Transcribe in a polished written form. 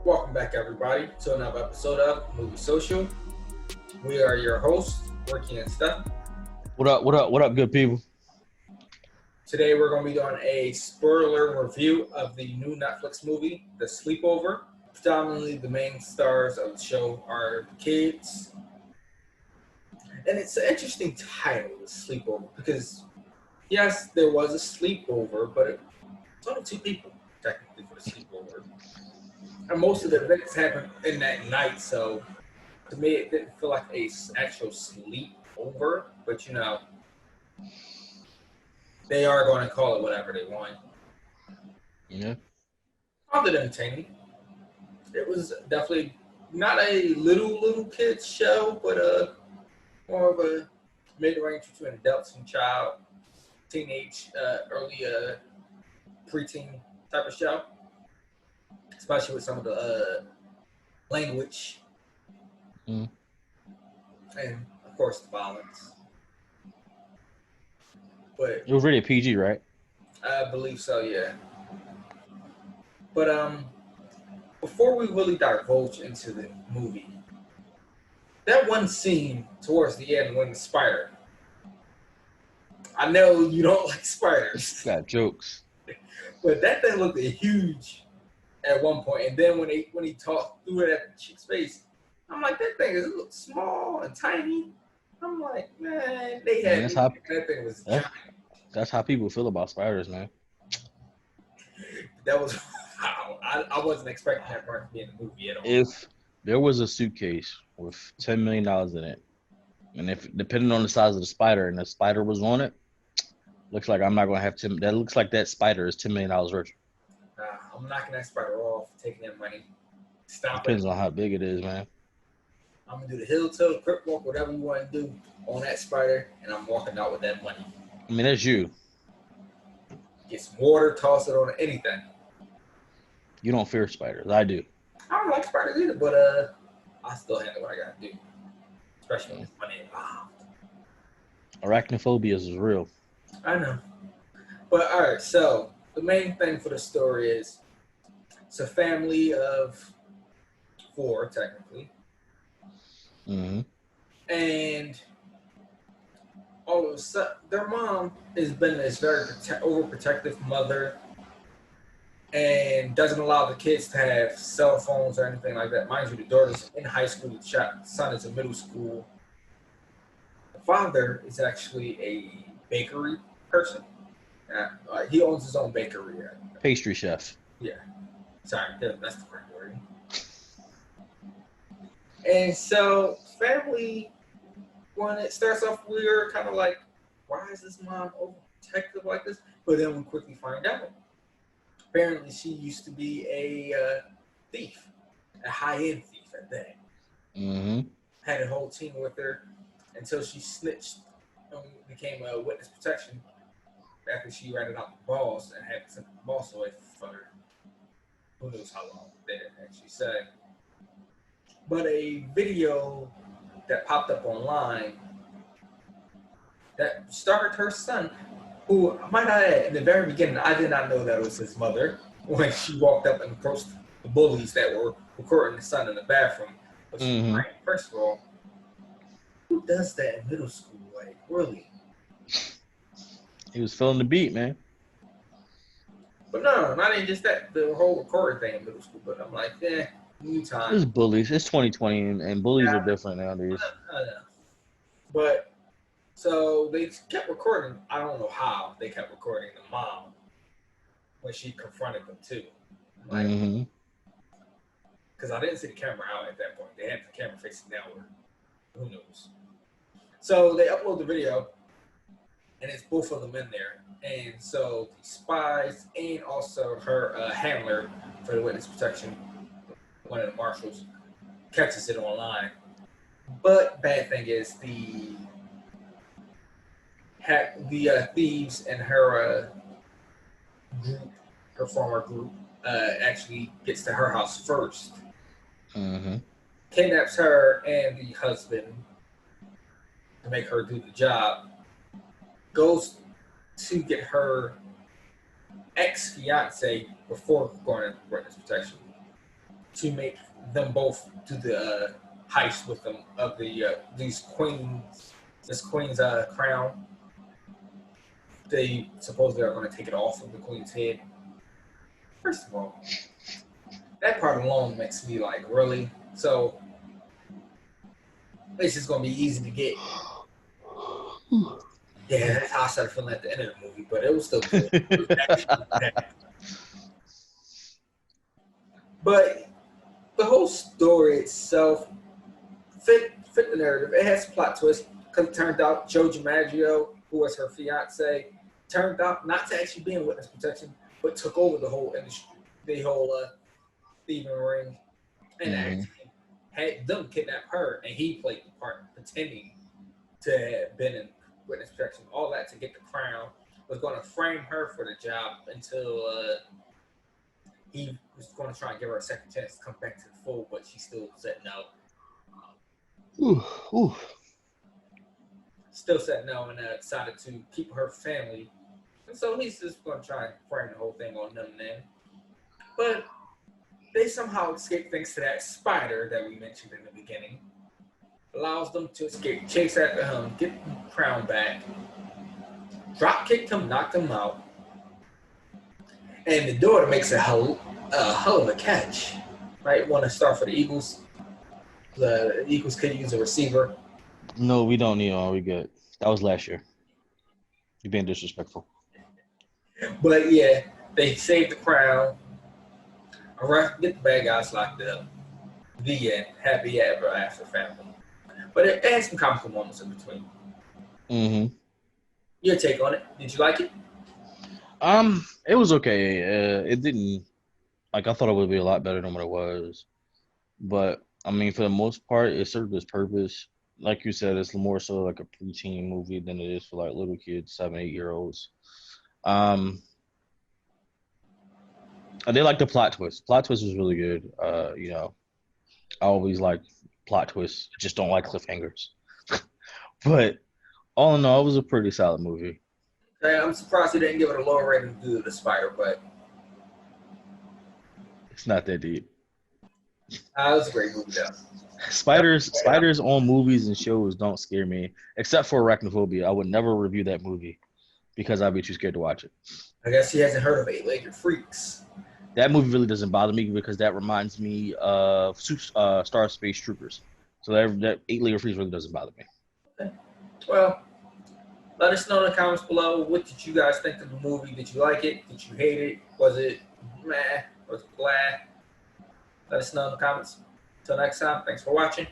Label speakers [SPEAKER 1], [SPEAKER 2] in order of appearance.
[SPEAKER 1] Welcome back, everybody, to another episode of Movie Social. We are your hosts, Ricky and Steph.
[SPEAKER 2] What up? What up? What up, good people?
[SPEAKER 1] Today, we're going to be doing a spoiler review of the new Netflix movie, The Sleepover. Predominantly, the main stars of the show are the kids. And it's an interesting title, The Sleepover, because yes, there was a sleepover, but it's only two people, technically, for the sleepover. And most of the events happened in that night, so to me, it didn't feel like a actual sleepover, but they are going to call it whatever they want.
[SPEAKER 2] Yeah.
[SPEAKER 1] Found it entertaining. It was definitely not a little kids show, but more of a mid-range between adults and child, teenage, early preteen type of show, especially with some of the language
[SPEAKER 2] Mm.
[SPEAKER 1] and of course the violence. But
[SPEAKER 2] It was rated PG, right?
[SPEAKER 1] I believe so, yeah. But before we really divulge into the movie, that one scene towards the end when the spider. I know you don't like spiders,
[SPEAKER 2] Got jokes.
[SPEAKER 1] but that thing looked huge at one point, and then when he talked through it at the chick's face, I'm like, that thing is look small and tiny. I'm like, man, they
[SPEAKER 2] Man,
[SPEAKER 1] had
[SPEAKER 2] that's how
[SPEAKER 1] that thing was
[SPEAKER 2] that's,
[SPEAKER 1] giant.
[SPEAKER 2] that's how people feel about spiders, man.
[SPEAKER 1] That was wow. I wasn't expecting that part to be in the movie at all.
[SPEAKER 2] If there was a suitcase with $10 million in it, and if depending on the size of the spider, and the spider was on it, looks like I'm not gonna have Tim. That looks like that spider is $10 million richer.
[SPEAKER 1] I'm knocking that spider off, taking that money, stopping.
[SPEAKER 2] Depends on how big it is, man.
[SPEAKER 1] I'm gonna do the hill toe, crip walk, whatever you want to do on that spider, and I'm walking out with that money.
[SPEAKER 2] I mean, that's you.
[SPEAKER 1] Get some water, toss it on anything.
[SPEAKER 2] You don't fear spiders. I do.
[SPEAKER 1] I don't like spiders either, but I still handle what I gotta do, especially when there's money involved.
[SPEAKER 2] Arachnophobia is real.
[SPEAKER 1] I know, but all right. So the main thing for the story is it's a family of four, technically,
[SPEAKER 2] Mm-hmm.
[SPEAKER 1] and all of a sudden, their mom has been this very overprotective mother and doesn't allow the kids to have cell phones or anything like that. Mind you, the daughter's in high school, the son is in middle school. The father is actually a bakery person. He owns his own bakery.
[SPEAKER 2] Pastry chef.
[SPEAKER 1] Yeah, sorry, that's the right word. And so, family, when it starts off weird, kind of like, why is this mom overprotective like this? But then we quickly find out. Apparently, she used to be a thief, a high-end thief at that.
[SPEAKER 2] Mm-hmm.
[SPEAKER 1] Had a whole team with her until she snitched and became a witness protection after she ratted out the boss and had sent the boss away for who knows how long they didn't actually say. But a video that popped up online that starred her son, who, might I add, in the very beginning, I did not know that it was his mother when she walked up and approached the bullies that were recording the son in the bathroom. But she,
[SPEAKER 2] Mm-hmm.
[SPEAKER 1] first of all, who does that in middle school? Like, really?
[SPEAKER 2] He was feeling the beat, man.
[SPEAKER 1] But no, not even just that, the whole recording thing in middle school. But I'm like, new time.
[SPEAKER 2] It's bullies. It's 2020, and bullies are different nowadays.
[SPEAKER 1] I know. But so they kept recording. I don't know how they kept recording the mom when she confronted them too. Like,
[SPEAKER 2] Mm-hmm.
[SPEAKER 1] because I didn't see the camera out at that point. They had the camera facing downward. Who knows? So they upload the video, and it's both of them in there. And so the spies and also her handler for the witness protection, one of the marshals, catches it online. But bad thing is the thieves and her group, her former group, actually gets to her house first,
[SPEAKER 2] Mm-hmm.
[SPEAKER 1] kidnaps her and the husband to make her do the job, goes to get her ex-fiance before going into witness protection to make them both do the heist with them of the this queen's crown. They supposedly are going to take it off of the queen's head. First of all, that part alone makes me like, really? So it's just going to be easy to get. Yeah, that's how I started feeling at the end of the movie, but it was still good. It was actually bad. But the whole story itself fit the narrative. It has a plot twist because it turned out Joe DiMaggio, who was her fiance, turned out not to actually be in witness protection, but took over the whole industry, the whole thieving ring, and actually had them kidnap her, and he played the part pretending to have been in witness protection. All that to get the crown. Was going to frame her for the job until he was going to try and give her a second chance to come back to the fold, but she still said no. Still said no, and decided to keep her family. And so he's just going to try and frame the whole thing on them then. But they somehow escape thanks to that spider that we mentioned in the beginning. Allows them to escape, chase after him, get the crown back, drop kicked him, knocked him out. And the daughter makes a hell of a catch. Might want to start for the Eagles. The Eagles could use a receiver.
[SPEAKER 2] No, we don't need all. We good. That was last year. You're being disrespectful.
[SPEAKER 1] But yeah, they saved the crown. Arrest, get the bad guys locked up. The end. Happy ever after family. But it had some comical moments in between.
[SPEAKER 2] Mm-hmm.
[SPEAKER 1] Your take on it? Did you like it?
[SPEAKER 2] It was okay. It didn't I thought it would be a lot better than what it was. But I mean, for the most part, it served its purpose. Like you said, it's more so like a preteen movie than it is for like little kids, 7, 8-year-olds. I did like the plot twist. Plot twist was really good. I always like plot twists. I just don't like cliffhangers. But all in all, it was a pretty solid movie.
[SPEAKER 1] Okay, I'm surprised you didn't give it a lower rating due to the spider, but
[SPEAKER 2] It's not that deep.
[SPEAKER 1] it was a great movie, though.
[SPEAKER 2] Spiders on movies and shows don't scare me, except for Arachnophobia. I would never review that movie because I'd be too scared to watch it.
[SPEAKER 1] I guess he hasn't heard of Eight-Legged Freaks.
[SPEAKER 2] That movie really doesn't bother me because that reminds me of Star Space Troopers. So that Eight-Legged Freaks really doesn't bother me.
[SPEAKER 1] Okay. Well, let us know in the comments below. What did you guys think of the movie? Did you like it? Did you hate it? Was it meh? Was it blah? Let us know in the comments. Until next time, thanks for watching.